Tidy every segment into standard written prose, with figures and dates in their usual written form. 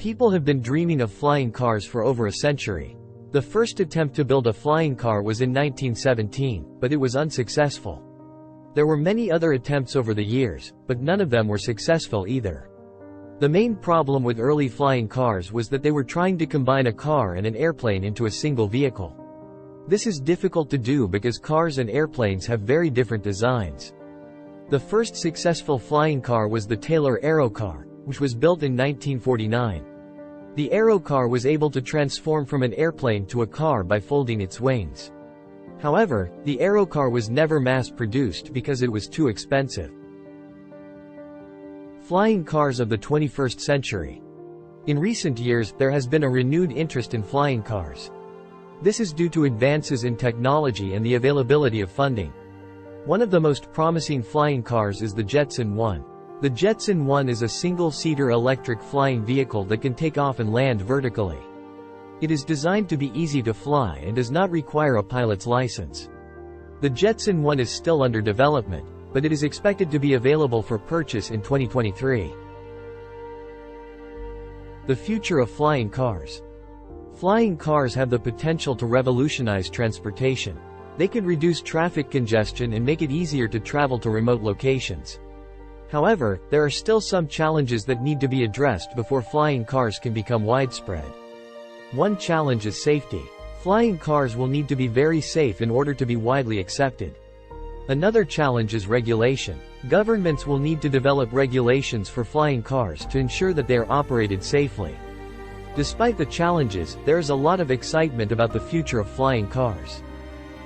People have been dreaming of flying cars for over a century. The first attempt to build a flying car was in 1917, but it was unsuccessful. There were many other attempts over the years, but none of them were successful either. The main problem with early flying cars was that they were trying to combine a car and an airplane into a single vehicle. This is difficult to do because cars and airplanes have very different designs. The first successful flying car was the Taylor Aerocar, which was built in 1949. The Aerocar was able to transform from an airplane to a car by folding its wings. However, the Aerocar was never mass-produced because it was too expensive. Flying cars of the 21st century. In recent years, there has been a renewed interest in flying cars. This is due to advances in technology and the availability of funding. One of the most promising flying cars is the Jetson 1. The Jetson 1 is a single-seater electric flying vehicle that can take off and land vertically. It is designed to be easy to fly and does not require a pilot's license. The Jetson 1 is still under development, but it is expected to be available for purchase in 2023. The future of flying cars. Flying cars have the potential to revolutionize transportation. They could reduce traffic congestion and make it easier to travel to remote locations. However, there are still some challenges that need to be addressed before flying cars can become widespread. One challenge is safety. Flying cars will need to be very safe in order to be widely accepted. Another challenge is regulation. Governments will need to develop regulations for flying cars to ensure that they are operated safely. Despite the challenges, there is a lot of excitement about the future of flying cars.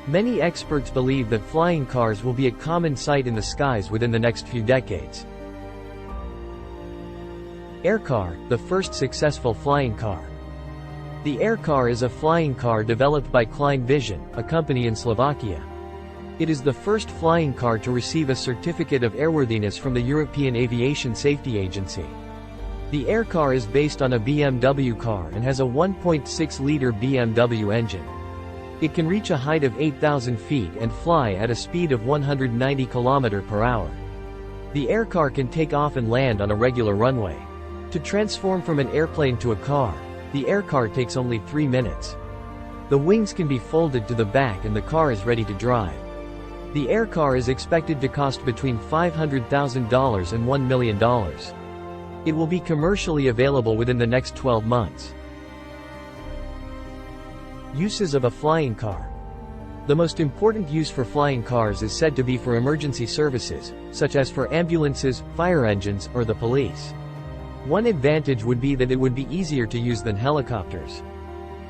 Many experts believe that flying cars will be a common sight in the skies within the next few decades. Aircar, the first successful flying car. The Aircar is a flying car developed by Klein Vision, a company in Slovakia. It is the first flying car to receive a certificate of airworthiness from the European Aviation Safety Agency. The Aircar is based on a BMW car and has a 1.6-liter BMW engine. It can reach a height of 8,000 feet and fly at a speed of 190 km per hour. The Aircar can take off and land on a regular runway. To transform from an airplane to a car, the Aircar takes only 3 minutes. The wings can be folded to the back and the car is ready to drive. The Aircar is expected to cost between $500,000 and $1 million. It will be commercially available within the next 12 months. Uses of a flying car. The most important use for flying cars is said to be for emergency services, such as for ambulances, fire engines, or the police. One advantage would be that it would be easier to use than helicopters.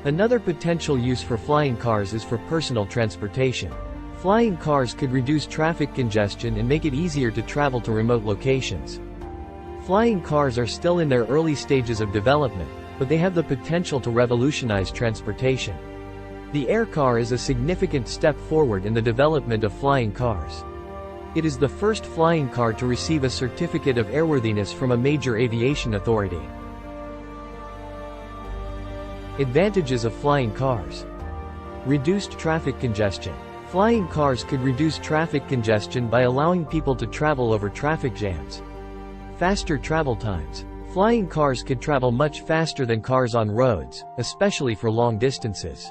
Another potential use for flying cars is for personal transportation. Flying cars could reduce traffic congestion and make it easier to travel to remote locations. Flying cars are still in their early stages of development, but they have the potential to revolutionize transportation. The Aircar is a significant step forward in the development of flying cars. It is the first flying car to receive a certificate of airworthiness from a major aviation authority. Advantages of flying cars. Reduced traffic congestion. Flying cars could reduce traffic congestion by allowing people to travel over traffic jams. Faster travel times. Flying cars could travel much faster than cars on roads, especially for long distances.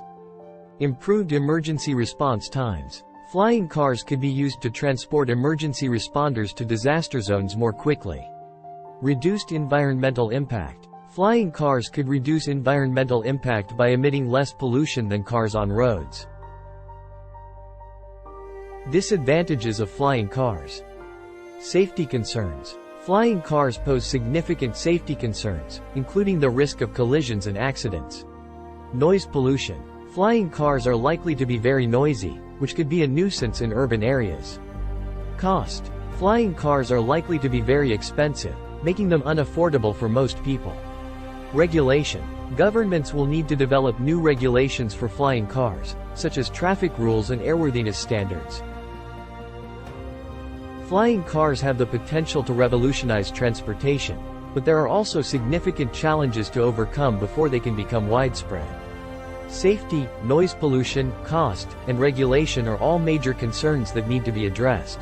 Improved emergency response times. Flying cars could be used to transport emergency responders to disaster zones more quickly. Reduced environmental impact. Flying cars could reduce environmental impact by emitting less pollution than cars on roads. Disadvantages of flying cars. Safety concerns. Flying cars pose significant safety concerns, including the risk of collisions and accidents. Noise pollution. Flying cars are likely to be very noisy, which could be a nuisance in urban areas. Cost. Flying cars are likely to be very expensive, making them unaffordable for most people. Regulation. Governments will need to develop new regulations for flying cars, such as traffic rules and airworthiness standards. Flying cars have the potential to revolutionize transportation, but there are also significant challenges to overcome before they can become widespread. Safety, noise pollution, cost, and regulation are all major concerns that need to be addressed.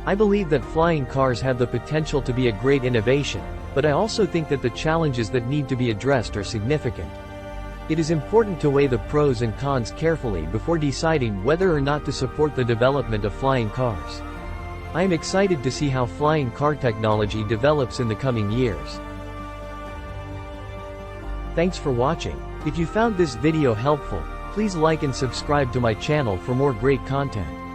I believe that flying cars have the potential to be a great innovation, but I also think that the challenges that need to be addressed are significant. It is important to weigh the pros and cons carefully before deciding whether or not to support the development of flying cars. I am excited to see how flying car technology develops in the coming years. Thanks for watching. If you found this video helpful, please like and subscribe to my channel for more great content.